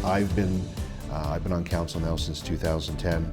I've been on council now since 2010.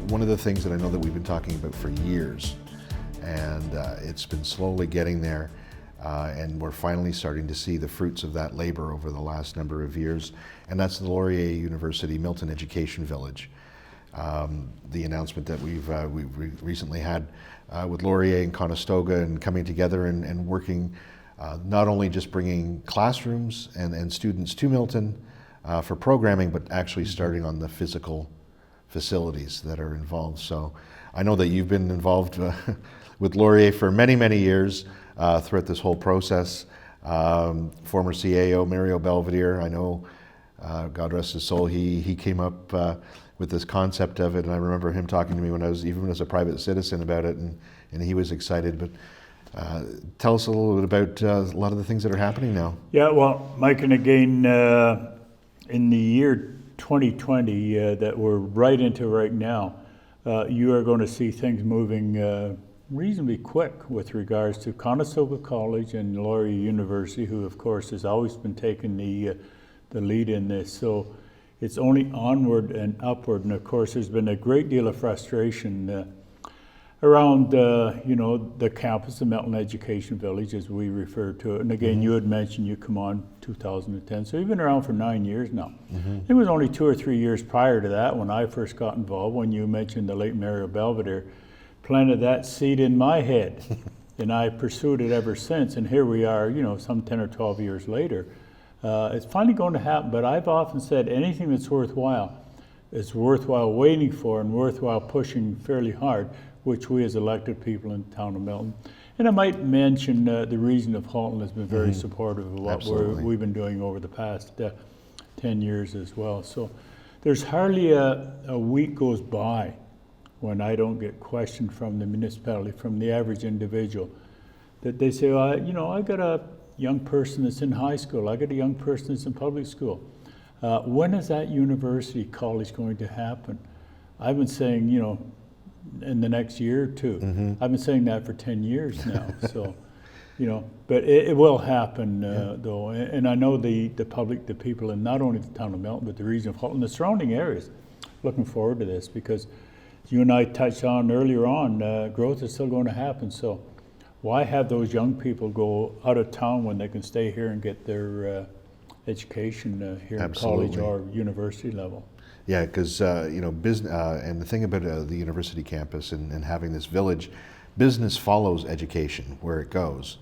One of the things that I know that we've been talking about for years, and it's been slowly getting there, and we're finally starting to see the fruits of that labor over the last number of years, and that's the Laurier University Milton Education Village. The announcement that we've recently had with Laurier and Conestoga, and coming together and working, not only just bringing classrooms and students to Milton for programming, but actually starting on the physical facilities that are involved. So I know that you've been involved with Laurier for many, many years throughout this whole process. Former CAO Mario Belvedere, I know, God rest his soul, he came up with this concept of it, and I remember him talking to me when I was, even as a private citizen, about it, and he was excited. But tell us a little bit about a lot of the things that are happening now. Yeah, well, Mike, and again, in the year 2020 that we're right into right now, you are going to see things moving reasonably quick with regards to Conestoga College and Laurier University, who of course has always been taking the lead in this. So it's only onward and upward, and of course there's been a great deal of frustration around the campus, the Milton Education Village, as we refer to it. And again, you had mentioned you come on 2010, so you've been around for 9 years now. It was only 2 or 3 years prior to that when I first got involved, when you mentioned the late Mayor Belvedere planted that seed in my head, and I pursued it ever since. And here we are, some 10 or 12 years later. It's finally going to happen, but I've often said anything that's worthwhile is worthwhile waiting for and worthwhile pushing fairly hard, which we as elected people in the Town of Milton. And I might mention the Region of Halton has been very supportive of what we've been doing over the past 10 years as well. So there's hardly a week goes by when I don't get questioned from the municipality, from the average individual, that they say, I got a young person that's in high school, I got a young person that's in public school. When is that university college going to happen? I've been saying, in the next year or two. I've been saying that for 10 years now. So, but it will happen though. And I know the public, the people in not only the Town of Milton, but the Region of Halton, the surrounding areas, looking forward to this, because you and I touched on earlier on, growth is still going to happen. So why have those young people go out of town when they can stay here and get their education here at college or university level? Yeah, because business, and the thing about the university campus and having this village, business follows education where it goes.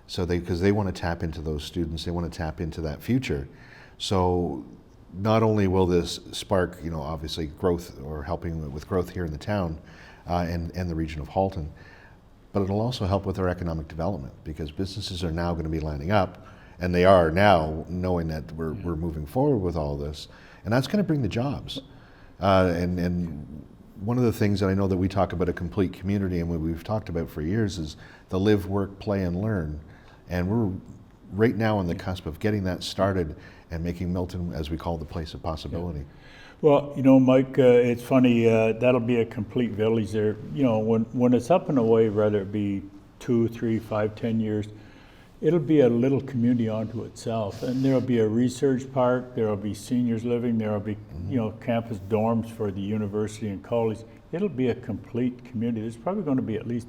So because they want to tap into those students, they want to tap into that future. So not only will this spark, obviously growth, or helping with growth here in the town and the region of Halton, but it'll also help with our economic development, because businesses are now going to be lining up, and they are now, knowing that we're moving forward with all this. And that's going to bring the jobs. And one of the things that I know that we talk about a complete community, and what we've talked about for years, is the live, work, play, and learn. And we're right now on the cusp of getting that started and making Milton, as we call, the place of possibility. Yeah. Well, Mike, it's funny, that'll be a complete village there. When it's up and away, whether it be 2, 3, 5, 10 years, it'll be a little community unto itself, and there'll be a research park, there'll be seniors living, there'll be campus dorms for the university and college. It'll be a complete community. There's probably going to be at least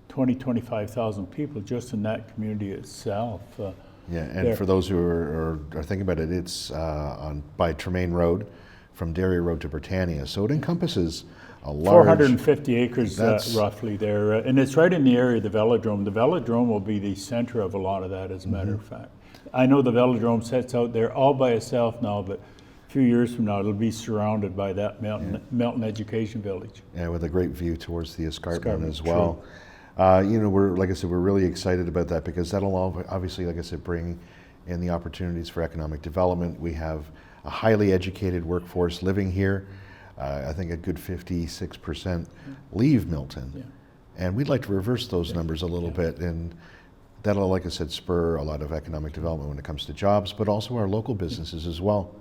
25,000 people just in that community itself. Yeah, and for those who are thinking about it, it's by Tremaine Road, from Derry Road to Britannia, so it encompasses a large 450 acres roughly there, and it's right in the area of the velodrome. The velodrome will be the center of a lot of that, as a matter of fact. I know the velodrome sits out there all by itself now, but a few years from now it'll be surrounded by that Milton Education Village. Yeah, with a great view towards the escarpment as well. We're, like I said, we're really excited about that, because that'll obviously, like I said, bring in the opportunities for economic development. We have a highly educated workforce living here. I think a good 56% leave Milton. And we'd like to reverse those numbers a little bit, and that'll, like I said, spur a lot of economic development when it comes to jobs, but also our local businesses as well.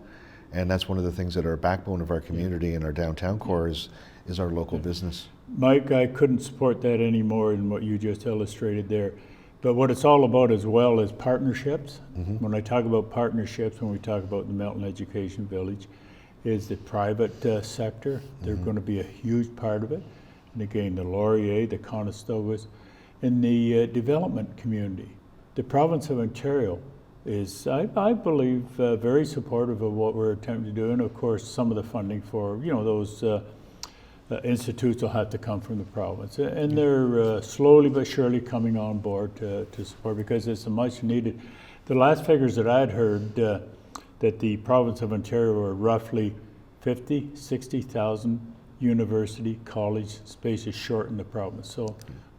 And that's one of the things that are a backbone of our community and our downtown core is our local business. Mike, I couldn't support that any more than what you just illustrated there. But what it's all about as well is partnerships. When I talk about partnerships, when we talk about the Milton Education Village, is the private sector. They're going to be a huge part of it. And again, the Laurier, the Conestogas, and the development community. The province of Ontario is, I believe, very supportive of what we're attempting to do. And of course, some of the funding for, those institutes will have to come from the province. And they're slowly but surely coming on board to support, because it's a much needed. The last figures that I'd heard, that the province of Ontario are roughly 60,000 university, college spaces short in the province. So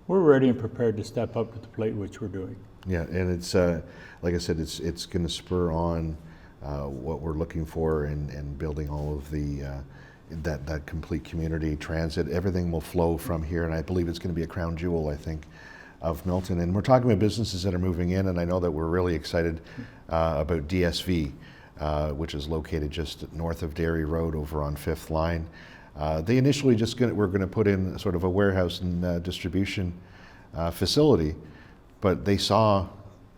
we're ready and prepared to step up to the plate, which we're doing. Yeah, and it's, like I said, it's going to spur on what we're looking for in building all of the, that complete community transit. Everything will flow from here, and I believe it's going to be a crown jewel, I think, of Milton. And we're talking about businesses that are moving in, and I know that we're really excited about DSV, which is located just north of Dairy Road over on 5th Line. They initially were going to put in sort of a warehouse and distribution facility, but they saw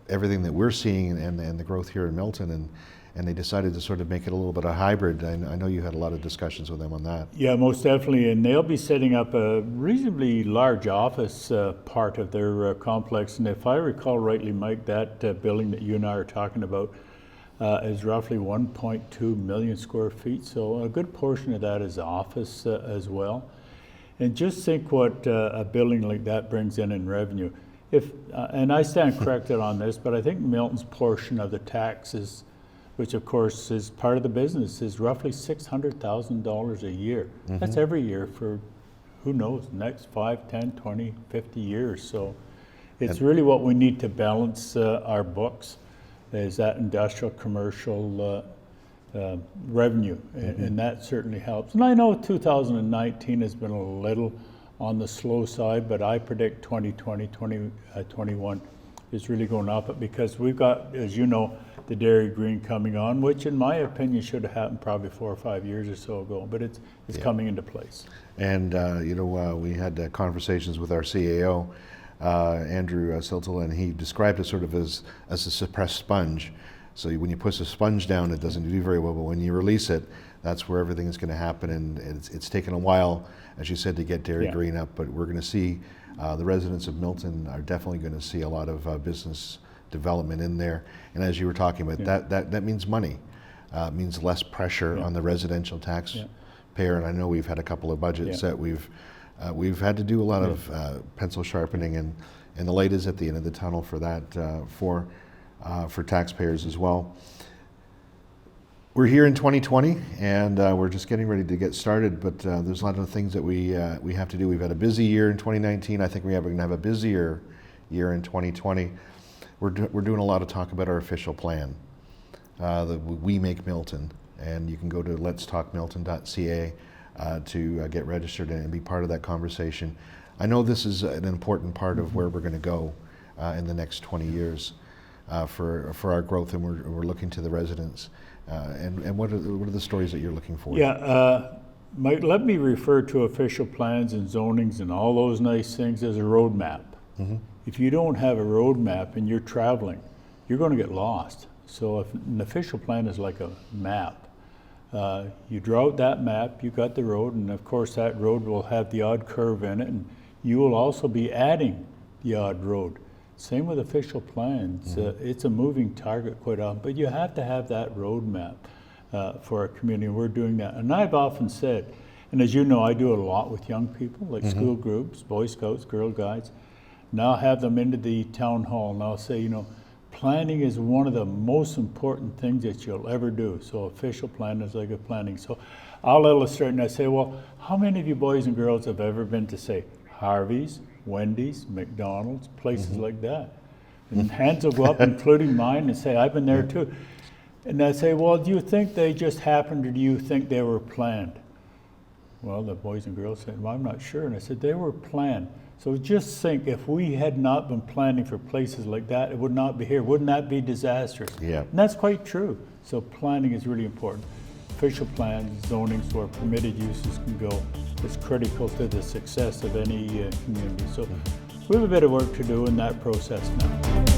everything that we're seeing and the growth here in Milton, and they decided to sort of make it a little bit of hybrid. I know you had a lot of discussions with them on that. Yeah, most definitely, and they'll be setting up a reasonably large office part of their complex. And if I recall rightly, Mike, that building that you and I are talking about is roughly 1.2 million square feet, so a good portion of that is office as well. And just think what a building like that brings in revenue. And I stand corrected on this, but I think Milton's portion of the taxes, which of course is part of the business, is roughly $600,000 a year. That's every year for, who knows, next 5, 10, 20, 50 years. So it's really what we need to balance our books, is that industrial commercial revenue, and that certainly helps. And I know 2019 has been a little on the slow side, but I predict 2020, 2021 is really going up, because we've got, as you know, the Dairy Green coming on, which in my opinion should have happened probably 4 or 5 years or so ago, but it's coming into place. And we had conversations with our CAO, Andrew Siltel, and he described it sort of as a suppressed sponge. So when you push a sponge down, it doesn't do very well, but when you release it, that's where everything is going to happen. And it's taken a while, as you said, to get Dairy Green up, but we're going to see the residents of Milton are definitely going to see a lot of business development in there. And as you were talking about, that means money. It means less pressure on the residential taxpayer. And I know we've had a couple of budgets that we've had to do a lot of pencil sharpening, and the light is at the end of the tunnel for that, for taxpayers as well. We're here in 2020, and we're just getting ready to get started, but there's a lot of things that we have to do. We've had a busy year in 2019. I think we're going to have a busier year in 2020. We're doing a lot of talk about our official plan, the We Make Milton, and you can go to letstalkmilton.ca to get registered and be part of that conversation. I know this is an important part of where we're going to go in the next 20 years for our growth, and we're looking to the residents. And what are the stories that you're looking for? Mike, let me refer to official plans and zonings and all those nice things as a roadmap. If you don't have a roadmap and you're traveling, you're going to get lost. So if an official plan is like a map, you draw out that map, you got the road, and of course that road will have the odd curve in it, and you will also be adding the odd road. Same with official plans. It's a moving target quite often, but you have to have that roadmap for our community. We're doing that. And I've often said, and as you know, I do a lot with young people, like school groups, Boy Scouts, Girl Guides. Now have them into the town hall, and I'll say, planning is one of the most important things that you'll ever do. So official plan is like a planning. So I'll illustrate, and I say, well, how many of you boys and girls have ever been to, say, Harvey's, Wendy's, McDonald's, places like that? And hands will go up, including mine, and say, I've been there too. And I say, well, do you think they just happened, or do you think they were planned? Well, the boys and girls said, well, I'm not sure. And I said, they were planned. So just think, if we had not been planning for places like that, it would not be here. Wouldn't that be disastrous? Yeah. And that's quite true. So planning is really important. Official plans, zonings where permitted uses can go is critical to the success of any community. So we have a bit of work to do in that process now.